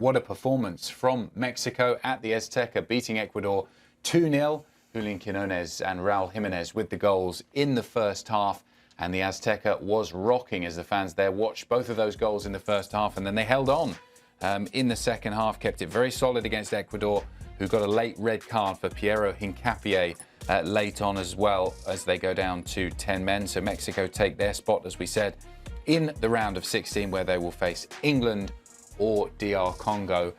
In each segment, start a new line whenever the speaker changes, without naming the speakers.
what a performance from Mexico at the Azteca, beating Ecuador 2-0. Julián Quiñones and Raúl Jiménez with the goals in the first half. And the Azteca was rocking as the fans there watched both of those goals in the first half. And then they held on in the second half, kept it very solid against Ecuador, who got a late red card for Card Hincapié late on as well, as they go down to 10 men. So Mexico take their spot, as we said, in the round of 16, where they will face England or DR Congo.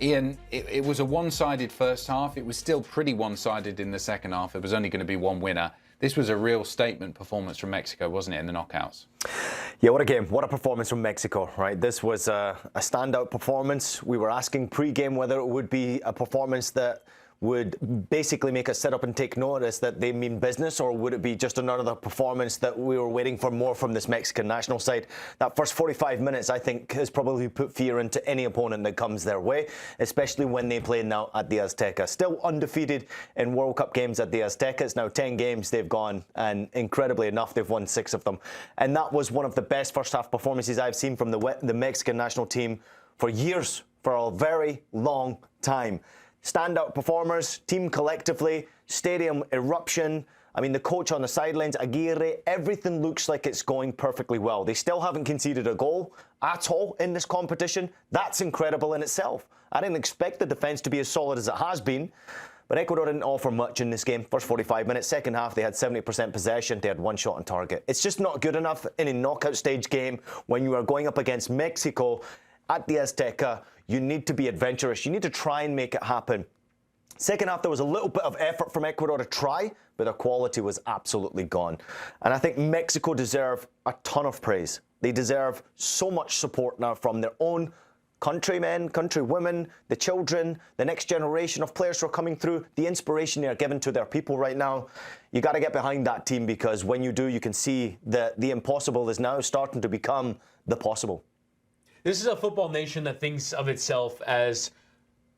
Ian, it was a one-sided first half. It was still pretty one-sided in the second half. It was only going to be one winner. This was a real statement performance from Mexico, wasn't it, in the knockouts?
Yeah, what a game. What a performance from Mexico, right? This was a standout performance. We were asking pre-game whether it would be a performance that would basically make us sit up and take notice that they mean business, or would it be just another performance that we were waiting for more from this Mexican national side? That first 45 minutes, I think, has probably put fear into any opponent that comes their way, especially when they play now at the Azteca. Still undefeated in World Cup games at the Azteca. It's now 10 games they've gone, and incredibly enough, they've won 6 of them. And that was one of the best first-half performances I've seen from the Mexican national team for years, for a very long time. Standout performers, team collectively, stadium eruption. I mean, the coach on the sidelines, Aguirre, everything looks like it's going perfectly well. They still haven't conceded a goal at all in this competition. That's incredible in itself. I didn't expect the defence to be as solid as it has been, but Ecuador didn't offer much in this game. First 45 minutes, second half, they had 70% possession. They had 1 shot on target. It's just not good enough in a knockout stage game when you are going up against Mexico at the Azteca. You need to be adventurous. You need to try and make it happen. Second half, there was a little bit of effort from Ecuador to try, but their quality was absolutely gone. And I think Mexico deserve a ton of praise. They deserve so much support now from their own countrymen, countrywomen, the children, the next generation of players who are coming through, the inspiration they are giving to their people right now. You got to get behind that team, because when you do, you can see that the impossible is now starting to become the possible.
This is a football nation that thinks of itself as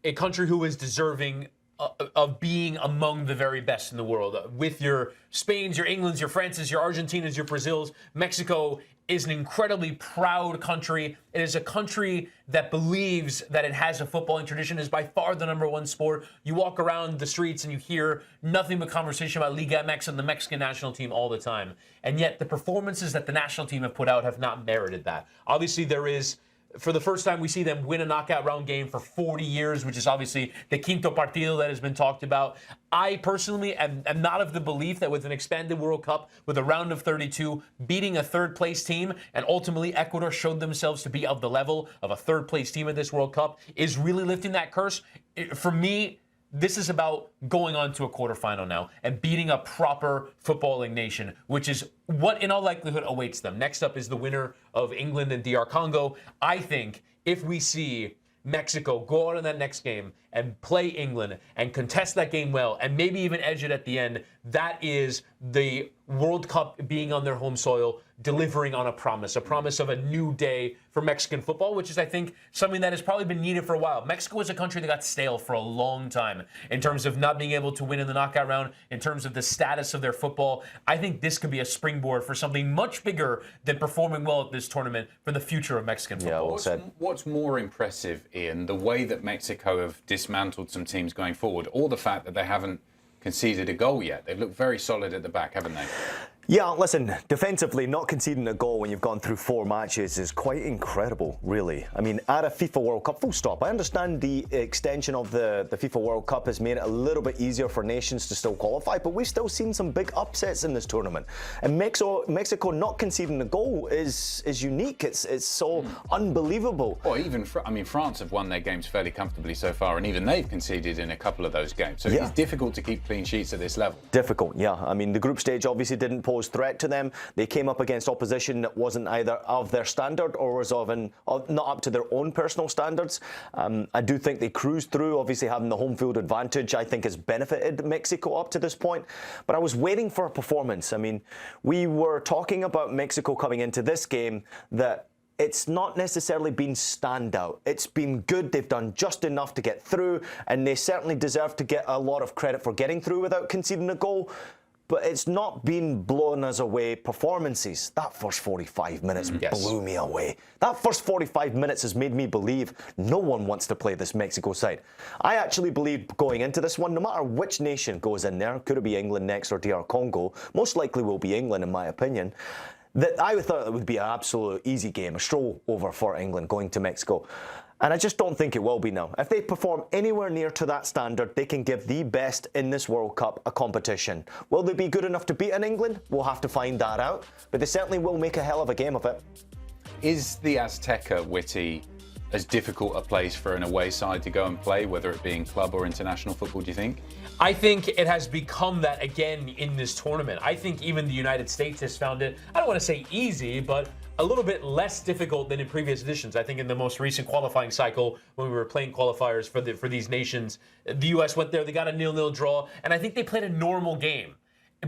a country who is deserving of being among the very best in the world. With your Spains, your Englands, your Frances, your Argentinas, your Brazils, Mexico is an incredibly proud country. It is a country that believes that it has a footballing tradition. It is by far the #1 sport. You walk around the streets and you hear nothing but conversation about Liga MX and the Mexican national team all the time. And yet the performances that the national team have put out have not merited that. Obviously, there is, for the first time, we see them win a knockout round game for 40 years, which is obviously the quinto partido that has been talked about. I personally am not of the belief that with an expanded World Cup, with a round of 32, beating a third-place team, and ultimately Ecuador showed themselves to be of the level of a third-place team at this World Cup, is really lifting that curse. For me, this is about going on to a quarterfinal now and beating a proper footballing nation, which is what in all likelihood awaits them. Next up is the winner of England and DR Congo. I think if we see Mexico go out in that next game and play England and contest that game well and maybe even edge it at the end, that is the World Cup being on their home soil, delivering on a promise of a new day for Mexican football, which is, I think, something that has probably been needed for a while. Mexico is a country that got stale for a long time in terms of not being able to win in the knockout round, in terms of the status of their football. I think this could be a springboard for something much bigger than performing well at this tournament for the future of Mexican football.
Yeah,
what's more impressive, Ian, the way that Mexico have dismantled some teams going forward, or the fact that they haven't conceded a goal yet? They've looked very solid at the back, haven't they?
Yeah, listen, defensively, not conceding a goal when you've gone through 4 matches is quite incredible, really. I mean, at a FIFA World Cup, full stop. I understand the extension of the FIFA World Cup has made it a little bit easier for nations to still qualify, but we've still seen some big upsets in this tournament. And Mexico not conceding a goal is unique. It's so unbelievable.
Or even, France have won their games fairly comfortably so far, and even they've conceded in a couple of those games. So it's difficult to keep clean sheets at this level.
Difficult, yeah. I mean, the group stage obviously didn't pose threat to them. They came up against opposition that wasn't either of their standard or was not up to their own personal standards. I do think they cruised through. Obviously, having the home field advantage, I think, has benefited Mexico up to this point. But I was waiting for a performance. I mean, we were talking about Mexico coming into this game that it's not necessarily been standout. It's been good. They've done just enough to get through, and they certainly deserve to get a lot of credit for getting through without conceding a goal. but it's not been blown us away performances. That first 45 minutes blew me away. That first 45 minutes has made me believe no one wants to play this Mexico side. I actually believed going into this one, no matter which nation goes in there, could it be England next or DR Congo, most likely will be England in my opinion, that I thought it would be an absolute easy game, a stroll over for England going to Mexico. And I just don't think it will be now. If they perform anywhere near to that standard, they can give the best in this World Cup a competition. Will they be good enough to beat in England? We'll have to find that out. But they certainly will make a hell of a game of it.
Is the Azteca, Witty, as difficult a place for an away side to go and play, whether it be in club or international football, do you think?
I think it has become that again in this tournament. I think even the United States has found it, I don't want to say easy, but a little bit less difficult than in previous editions. I think in the most recent qualifying cycle, when we were playing qualifiers for these nations, the U.S. went there, they got a 0-0 draw, and I think they played a normal game.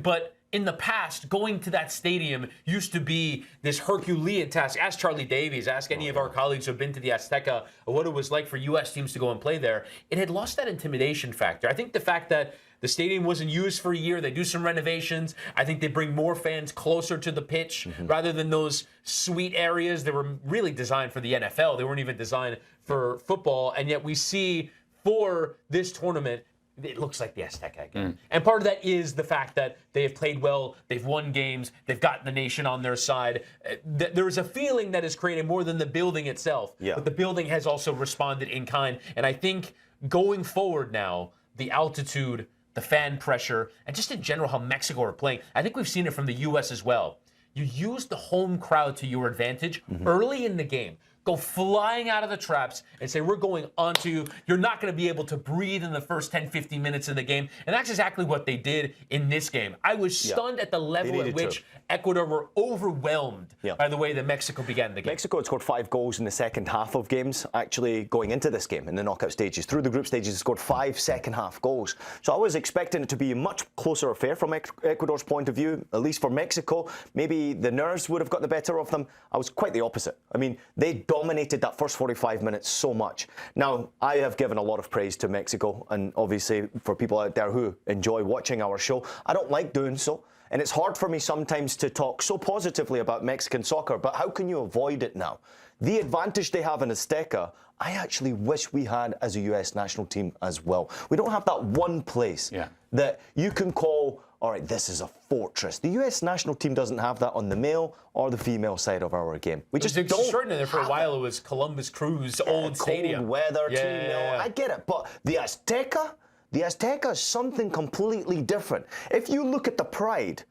But in the past, going to that stadium used to be this Herculean task. Ask Charlie Davies, ask any of our colleagues who have been to the Azteca what it was like for U.S. teams to go and play there. It had lost that intimidation factor. I think the fact that the stadium wasn't used for a year, they do some renovations. I think they bring more fans closer to the pitch rather than those sweet areas that were really designed for the NFL. They weren't even designed for football. And yet we see for this tournament, it looks like the Azteca again. And part of that is the fact that they have played well, they've won games, they've got the nation on their side. There's a feeling that is created more than the building itself. But the building has also responded in kind. And I think going forward now, the altitude, the fan pressure, and just in general how Mexico are playing, I think we've seen it from the U.S. as well. You use the home crowd to your advantage early in the game. Go flying out of the traps and say, we're going onto you. You're not going to be able to breathe in the first 10, 15 minutes of the game. And that's exactly what they did in this game. I was stunned at the level at which Ecuador were overwhelmed by the way that Mexico began the game.
Mexico had scored 5 goals in the second half of games, actually going into this game in the knockout stages. Through the group stages, they scored 5 second half goals. So I was expecting it to be a much closer affair from Ecuador's point of view, at least for Mexico. Maybe the nerves would have got the better of them. I was quite the opposite. I mean, they dominated that first 45 minutes so much. Now, I have given a lot of praise to Mexico, and obviously for people out there who enjoy watching our show, I don't like doing so. And it's hard for me sometimes to talk so positively about Mexican soccer, but how can you avoid it now? The advantage they have in Azteca, I actually wish we had as a US national team as well. We don't have that one place that you can call, all right, this is a fortress. The US national team doesn't have that on the male or the female side of our game. We just don't.
Extraordinary. For a while, it was Columbus Crew's old stadium.
Cold weather, 2-0. I get it, but the Azteca is something completely different. If you look at the pride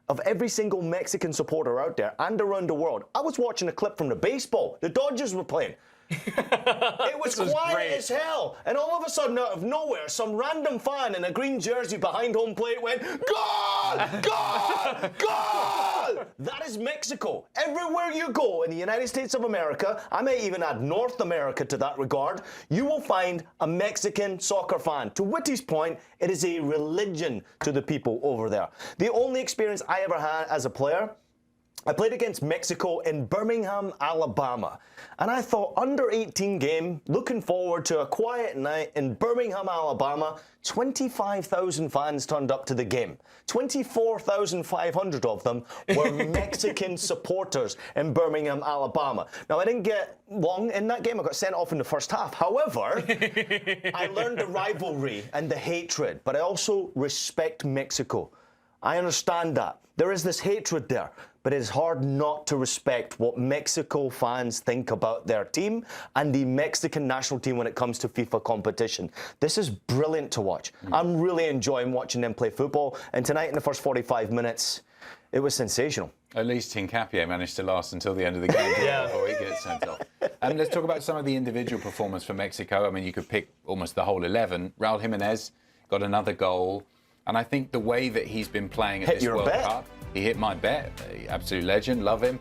of every single Mexican supporter out there and around the world, I was watching a clip from the baseball. The Dodgers were playing. It was quiet as hell, and all of a sudden, out of nowhere, some random fan in a green jersey behind home plate went, "Goal! Goal! Goal!" That is Mexico. Everywhere you go in the United States of America, I may even add North America to that regard, you will find a Mexican soccer fan. To Witty's point, it is a religion to the people over there. The only experience I ever had as a player, I played against Mexico in Birmingham, Alabama. And I thought, under 18 game, looking forward to a quiet night in Birmingham, Alabama. 25,000 fans turned up to the game. 24,500 of them were Mexican supporters in Birmingham, Alabama. Now, I didn't get long in that game. I got sent off in the first half. However, I learned the rivalry and the hatred, but I also respect Mexico. I understand that. There is this hatred there, but it is hard not to respect what Mexico fans think about their team and the Mexican national team when it comes to FIFA competition. This is brilliant to watch. I'm really enjoying watching them play football, and tonight in the first 45 minutes, it was sensational.
At least Hincapié managed to last until the end of the game before he gets sent off. And let's talk about some of the individual performance for Mexico. I mean, you could pick almost the whole 11. Raúl Jiménez got another goal. And I think the way that he's been playing at this World Cup, he hit my bet. Absolute legend, love him.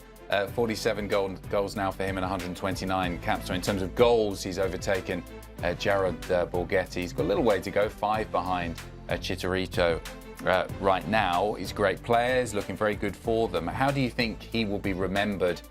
47 goals now for him and 129 caps. So in terms of goals, he's overtaken Jared Borghetti. He's got a little way to go, 5 behind Chicharito right now. He's a great player, he's looking very good for them. How do you think he will be remembered,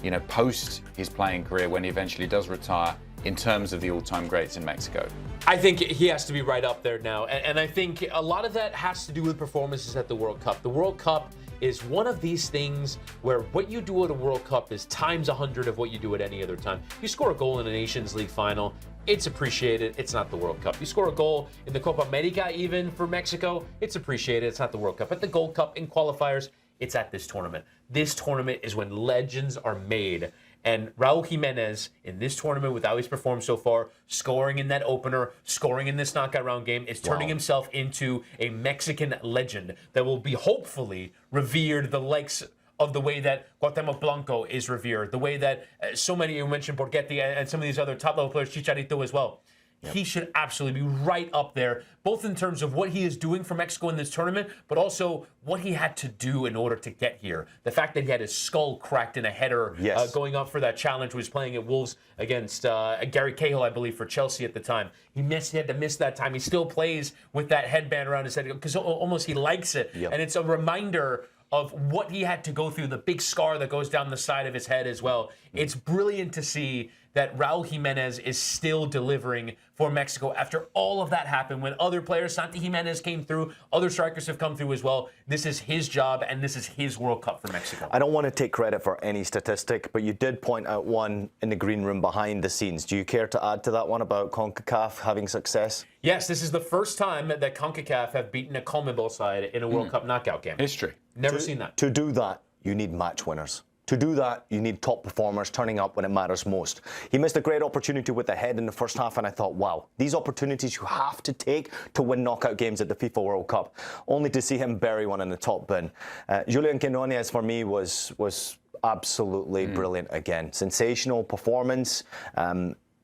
you know, post his playing career when he eventually does retire in terms of the all-time greats in Mexico?
I think he has to be right up there now. And I think a lot of that has to do with performances at the World Cup. The World Cup is one of these things where what you do at a World Cup is times 100 of what you do at any other time. You score a goal in a Nations League final, it's appreciated. It's not the World Cup. You score a goal in the Copa America even for Mexico, it's appreciated. It's not the World Cup. At the Gold Cup, in qualifiers, it's at this tournament. This tournament is when legends are made. And Raúl Jiménez, in this tournament, with how he's performed so far, scoring in that opener, scoring in this knockout round game, is turning himself into a Mexican legend that will be hopefully revered the likes of the way that Cuauhtémoc Blanco is revered, the way that so many, you mentioned Borghetti and some of these other top-level players, Chicharito as well. Yep. He should absolutely be right up there, both in terms of what he is doing for Mexico in this tournament, but also what he had to do in order to get here. The fact that he had his skull cracked in a header going up for that challenge, was playing at Wolves against Gary Cahill, I believe, for Chelsea at the time. He had to miss that time. He still plays with that headband around his head because almost he likes it. Yep. And it's a reminder of what he had to go through, the big scar that goes down the side of his head as well. It's brilliant to see that Raúl Jiménez is still delivering for Mexico after all of that happened. When other players, Santi Jiménez came through, other strikers have come through as well. This is his job, and this is his World Cup for Mexico.
I don't want to take credit for any statistic, but you did point out one in the green room behind the scenes. Do you care to add to that one about CONCACAF having success?
Yes, this is the first time that CONCACAF have beaten a CONMEBOL side in a World Cup knockout game.
History.
Never seen that.
To do that, you need match winners. To do that, you need top performers turning up when it matters most. He missed a great opportunity with the head in the first half, and I thought, wow, these opportunities you have to take to win knockout games at the FIFA World Cup, only to see him bury one in the top bin. Julián Quiñones, for me, was absolutely brilliant again. Sensational performance.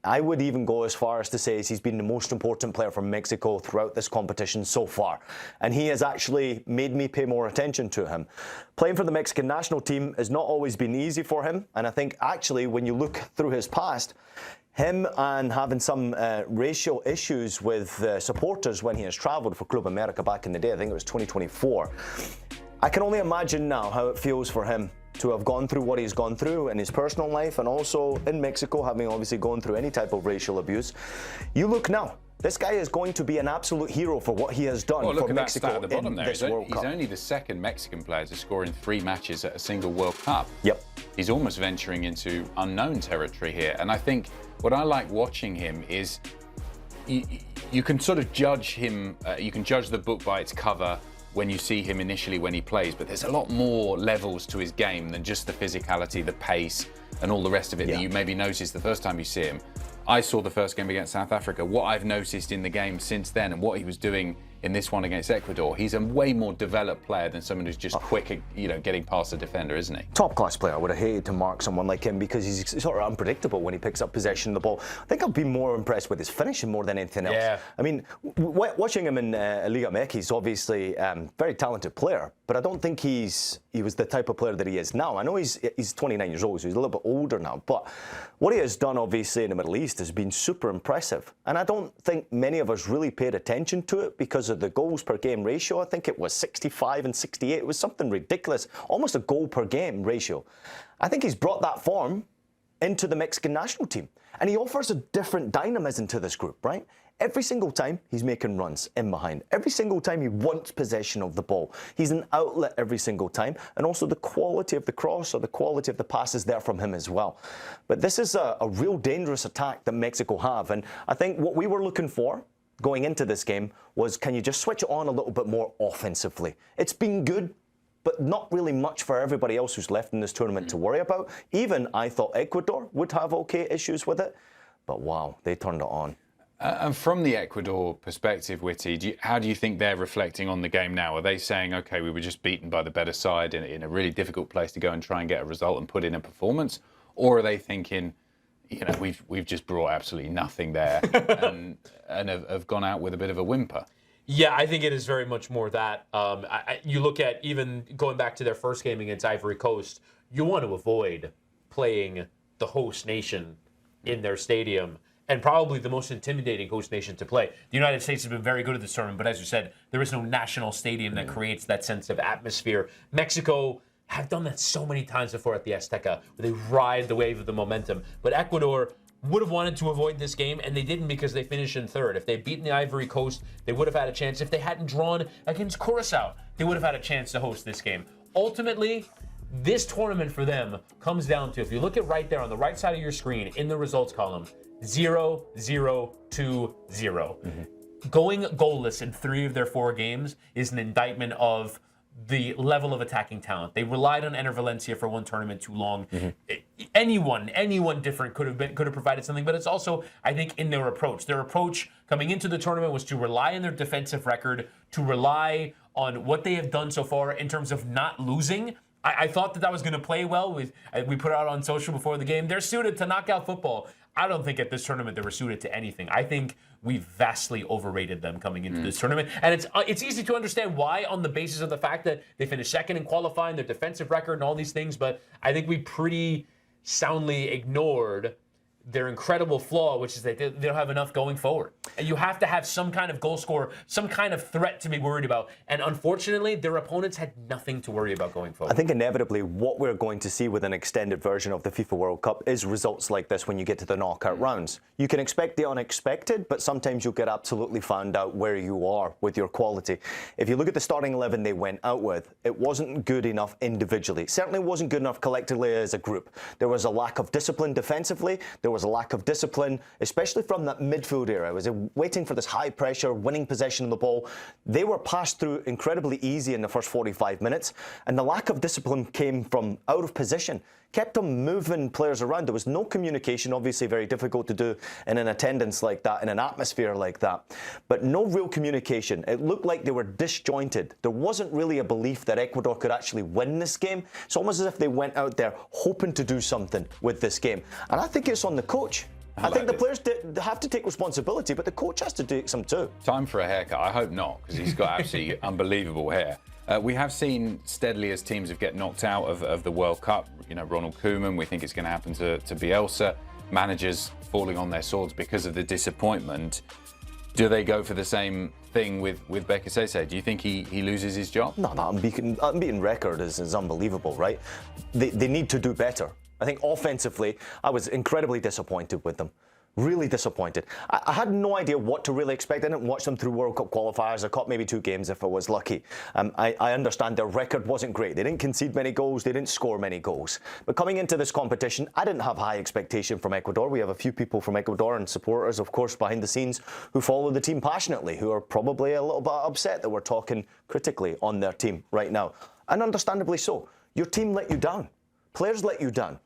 I would even go as far as to say he's been the most important player for Mexico throughout this competition so far. And he has actually made me pay more attention to him. Playing for the Mexican national team has not always been easy for him. And I think actually when you look through his past, him and having some racial issues with supporters when he has travelled for Club America back in the day, I think it was 2024. I can only imagine now how it feels for him to have gone through what he's gone through in his personal life and also in Mexico, having obviously gone through any type of racial abuse. You look now, this guy is going to be an absolute hero for what he has done for Mexico
at the bottom
in
there.
this World Cup.
He's only the second Mexican player to score in 3 matches at a single World Cup.
Yep.
He's almost venturing into unknown territory here. And I think what I like watching him is you can sort of judge him, you can judge the book by its cover when you see him initially when he plays, but there's a lot more levels to his game than just the physicality, the pace, and all the rest of it that you maybe noticed the first time you see him. I saw the first game against South Africa. What I've noticed in the game since then and what he was doing in this one against Ecuador, he's a way more developed player than someone who's just quick at, getting past the defender, isn't he?
Top class player. I would have hated to mark someone like him because he's sort of unpredictable when he picks up possession of the ball. I think I've been more impressed with his finishing more than anything else. Yeah. I mean, watching him in Liga MX, he's obviously a very talented player, but I don't think he was the type of player that he is now. I know he's 29 years old, so he's a little bit older now, but what he has done obviously in the Middle East has been super impressive. And I don't think many of us really paid attention to it because of the goals per game ratio. I think it was 65 and 68. It was something ridiculous, almost a goal per game ratio. I think he's brought that form into the Mexican national team. And he offers a different dynamism to this group, right? Every single time he's making runs in behind. Every single time he wants possession of the ball. He's an outlet every single time. And also the quality of the cross or the quality of the pass is there from him as well. But this is a real dangerous attack that Mexico have. And I think what we were looking for going into this game was, can you just switch it on a little bit more offensively? It's been good, but not really much for everybody else who's left in this tournament to worry about. Even I thought Ecuador would have okay issues with it, but wow, they turned it on.
And from the Ecuador perspective, Witty, how do you think they're reflecting on the game now? Are they saying, okay, we were just beaten by the better side in a really difficult place to go and try and get a result and put in a performance? Or are they thinking, we've just brought absolutely nothing there and have gone out with a bit of a whimper?
Yeah, I think it is very much more that. You look at even going back to their first game against Ivory Coast, you want to avoid playing the host nation in their stadium, and probably the most intimidating host nation to play. The United States has been very good at this tournament, but as you said, there is no national stadium that creates that sense of atmosphere. Mexico have done that so many times before at the Azteca, where they ride the wave of the momentum. But Ecuador would have wanted to avoid this game, and they didn't because they finished in third. If they'd beaten the Ivory Coast, they would have had a chance. If they hadn't drawn against Curacao, they would have had a chance to host this game. Ultimately, this tournament for them comes down to, if you look at right there on the right side of your screen in the results column, 0-0-2-0. Going goalless in 3 of their 4 games is an indictment of the level of attacking talent. They relied on Enter Valencia for one tournament too long. Anyone different could have provided something, but it's also, I think, in their approach. Their approach coming into the tournament was to rely on their defensive record, to rely on what they have done so far in terms of not losing. I thought that was going to play well. We put it out on social before the game. They're suited to knockout football. I don't think at this tournament they were suited to anything. I think we vastly overrated them coming into this tournament. And it's easy to understand why, on the basis of the fact that they finished second in qualifying, their defensive record and all these things. But I think we pretty soundly ignored their incredible flaw, which is that they don't have enough going forward. And you have to have some kind of goal scorer, some kind of threat to be worried about. And unfortunately, their opponents had nothing to worry about going forward.
I think inevitably what we're going to see with an extended version of the FIFA World Cup is results like this when you get to the knockout rounds. You can expect the unexpected, but sometimes you'll get absolutely found out where you are with your quality. If you look at the starting 11 they went out with, it wasn't good enough individually. It certainly wasn't good enough collectively as a group. There was a lack of discipline defensively. There was a lack of discipline, especially from that midfield era. I was waiting for this high pressure, winning possession of the ball. They were passed through incredibly easy in the first 45 minutes, and the lack of discipline came from out of position. Kept them moving players around. There was no communication, obviously very difficult to do in an attendance like that, in an atmosphere like that. But no real communication. It looked like they were disjointed. There wasn't really a belief that Ecuador could actually win this game. It's almost as if they went out there hoping to do something with this game. And I think it's on the coach. I think the players have to take responsibility, but the coach has to take some too.
Time for a haircut. I hope not, because he's got absolutely unbelievable hair. We have seen steadily as teams have get knocked out of the World Cup. You know, Ronald Koeman, we think it's going to happen to Bielsa. Managers falling on their swords because of the disappointment. Do they go for the same thing with Bekasese? Do you think he loses his job?
No, unbeaten record is unbelievable, right? They need to do better. I think offensively, I was incredibly disappointed with them. Really disappointed. I had no idea what to really expect. I didn't watch them through World Cup qualifiers. I caught maybe 2 games if I was lucky. I understand their record wasn't great. They didn't concede many goals. They didn't score many goals. But coming into this competition, I didn't have high expectation from Ecuador. We have a few people from Ecuador and supporters, of course, behind the scenes who follow the team passionately, who are probably a little bit upset that we're talking critically on their team right now. And understandably so. Your team let you down. Players let you down.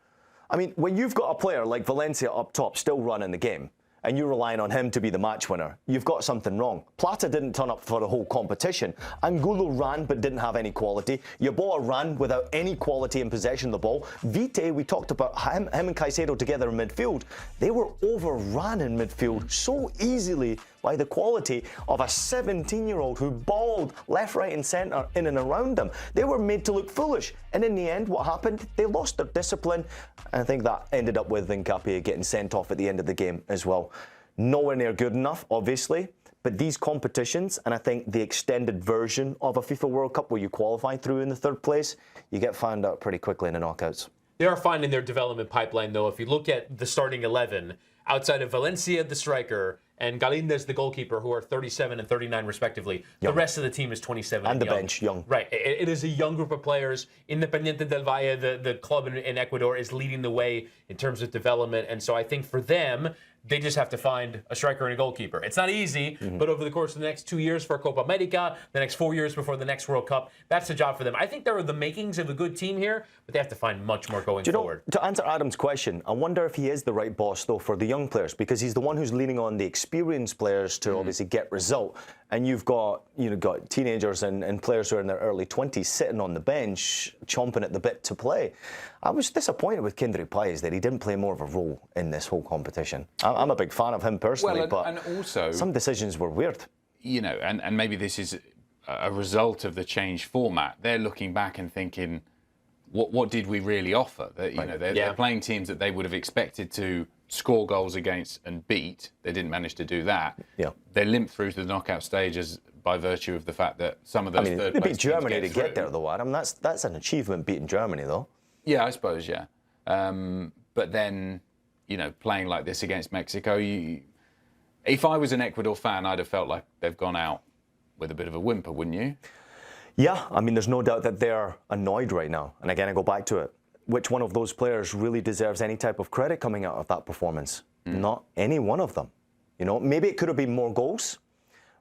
I mean, when you've got a player like Valencia up top still running the game, and you're relying on him to be the match winner, you've got something wrong. Plata didn't turn up for the whole competition. Angulo ran but didn't have any quality. Yeboah ran without any quality in possession of the ball. Vite, we talked about him and Caicedo together in midfield. They were overrun in midfield so easily by the quality of a 17-year-old who balled left, right and centre in and around them. They were made to look foolish. And in the end, what happened? They lost their discipline. And I think that ended up with Hincapié getting sent off at the end of the game as well. Nowhere near good enough, obviously. But these competitions, and I think the extended version of a FIFA World Cup where you qualify through in the 3rd place, you get found out pretty quickly in the knockouts.
They are finding their development pipeline, though. If you look at the starting 11, outside of Valencia, the striker, and Galindez, the goalkeeper, who are 37 and 39 respectively, young. The rest of the team is 27
and the
young.
Bench, young.
Right. It is a young group of players. Independiente del Valle, the club in Ecuador, is leading the way in terms of development. And so I think for them, they just have to find a striker and a goalkeeper. It's not easy, but over the course of the next 2 years for Copa America, the next 4 years before the next World Cup, that's the job for them. I think there are the makings of a good team here, but they have to find much more going forward.
To answer Adam's question, I wonder if he is the right boss, though, for the young players, because he's the one who's leaning on the experienced players to obviously get result. And you've got, got teenagers and players who are in their early 20s sitting on the bench, chomping at the bit to play. I was disappointed with Kendrick Páez that he didn't play more of a role in this whole competition. I'm a big fan of him personally,
and also
some decisions were weird.
And maybe this is a result of the changed format. They're looking back and thinking, what did we really offer? They're playing teams that they would have expected to score goals against and beat. They didn't manage to do that.
Yeah.
They limped through to the knockout stages by virtue of the fact that some of those third
they
place
beat Germany to
through.
get there, though, Adam. That's an achievement, beating Germany, though.
Yeah, I suppose, yeah. But then playing like this against Mexico. If I was an Ecuador fan, I'd have felt like they've gone out with a bit of a whimper, wouldn't you?
Yeah, I mean, there's no doubt that they're annoyed right now. And again, I go back to it. Which one of those players really deserves any type of credit coming out of that performance? Not any one of them. Maybe it could have been more goals,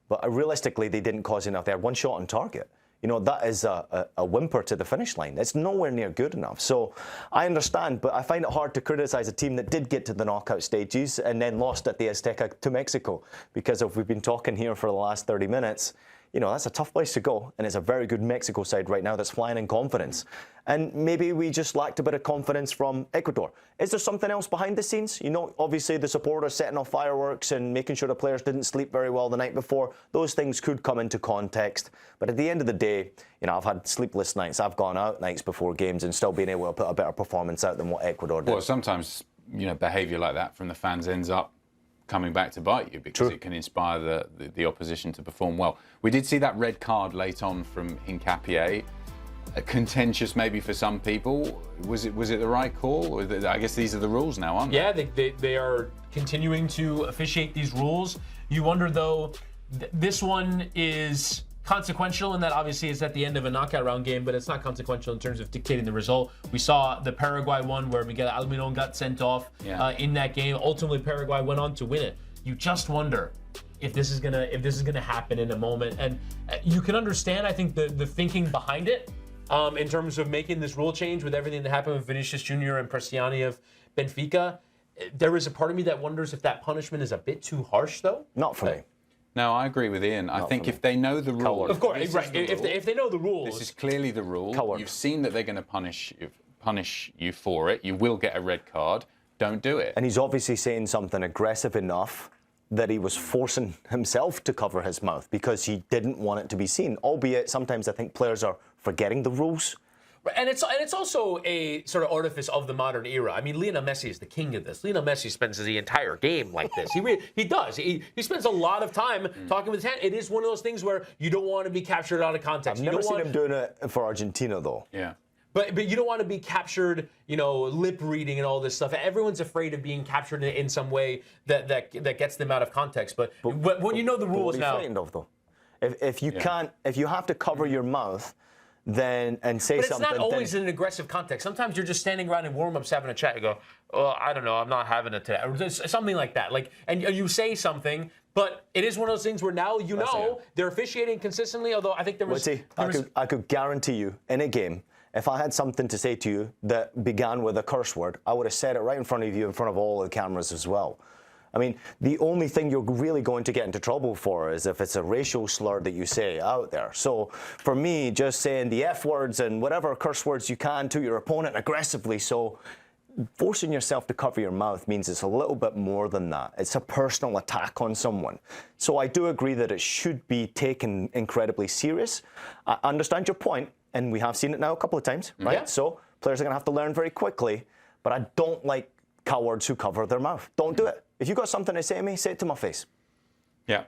but realistically, they didn't cause enough. They had one shot on target. That is a whimper to the finish line. It's nowhere near good enough. So I understand, but I find it hard to criticize a team that did get to the knockout stages and then lost at the Azteca to Mexico. Because if we've been talking here for the last 30 minutes, that's a tough place to go. And it's a very good Mexico side right now that's flying in confidence. And maybe we just lacked a bit of confidence from Ecuador. Is there something else behind the scenes? Obviously the supporters setting off fireworks and making sure the players didn't sleep very well the night before. Those things could come into context. But at the end of the day, I've had sleepless nights. I've gone out nights before games and still been able to put a better performance out than what Ecuador did.
Well, sometimes, behaviour like that from the fans ends up coming back to bite you because it can inspire the opposition to perform well. We did see that red card late on from Hincapié. Contentious maybe for some people. Was it the right call? I guess these are the rules now, aren't they?
Yeah, they are continuing to officiate these rules. You wonder though, this one is consequential in that obviously it's at the end of a knockout round game, but it's not consequential in terms of dictating the result. We saw the Paraguay one where Miguel Almiron got sent off in that game. Ultimately, Paraguay went on to win it. You just wonder if this is gonna happen in a moment, and you can understand, I think, the thinking behind it in terms of making this rule change with everything that happened with Vinicius Jr. and Prestiani of Benfica. There is a part of me that wonders if that punishment is a bit too harsh, though.
Not for me.
No, I agree with Ian. I think if they know the rules,
of course, right. If they know the rules,
this is clearly the rule.
Coward.
You've seen that they're going to punish you for it. You will get a red card. Don't do it.
And he's obviously saying something aggressive enough that he was forcing himself to cover his mouth because he didn't want it to be seen. Albeit sometimes I think players are forgetting the rules.
And it's also a sort of artifice of the modern era. I mean, Lionel Messi is the king of this. Lionel Messi spends the entire game like this. He does. He spends a lot of time talking with his hand. It is one of those things where you don't want to be captured out of context.
I've never seen him doing it for Argentina, though.
Yeah.
But you don't want to be captured, lip reading and all this stuff. Everyone's afraid of being captured in some way that gets them out of context. But when you know the rules
what are you
now,
frightened of, though? If you can't, if you have to cover your mouth, and say something.
But it's not always in an aggressive context. Sometimes you're just standing around in warm-ups having a chat. You go, "Oh, I don't know, I'm not having it today," or just something like that. And you say something, but it is one of those things where now they're officiating consistently. Although I think
I could guarantee you in a game, if I had something to say to you that began with a curse word, I would have said it right in front of you, in front of all the cameras as well. I mean, the only thing you're really going to get into trouble for is if it's a racial slur that you say out there. So for me, just saying the F words and whatever curse words you can to your opponent aggressively, so forcing yourself to cover your mouth means it's a little bit more than that. It's a personal attack on someone. So I do agree that it should be taken incredibly serious. I understand your point, and we have seen it now a couple of times, right?
Yeah.
So players are going to have to learn very quickly, but I don't like cowards who cover their mouth. Don't do it. If you got something to say to me, say it to my face.
Yeah.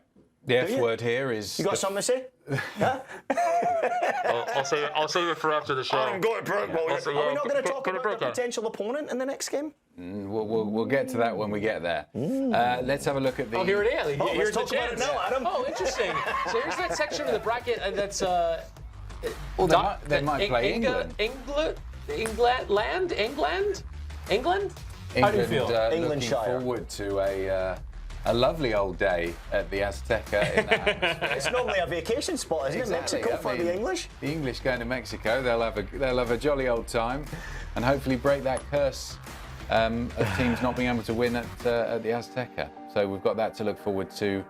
The F word here is...
You got something to say? Huh?
I'll save it for after the show.
I'm going to Are we not going to talk about the potential opponent in the next game?
We'll get to that when we get there. Let's have a look at the...
Oh, here it is. Here's
let's
the
talk about it
chance.
now, Adam.
Oh, interesting. So here's that section of the bracket that's...
Well, they might play England.
England? How do you feel?
Looking
Englandshire.
forward to a lovely old day at the Azteca in that atmosphere.
It's normally a vacation spot, isn't
Exactly.
it? Mexico for the English?
The English going to Mexico, they'll have a jolly old time, and hopefully break that curse of teams not being able to win at the Azteca. So we've got that to look forward to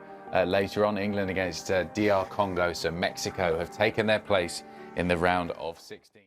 later on. England against DR Congo. So Mexico have taken their place in the round of 16.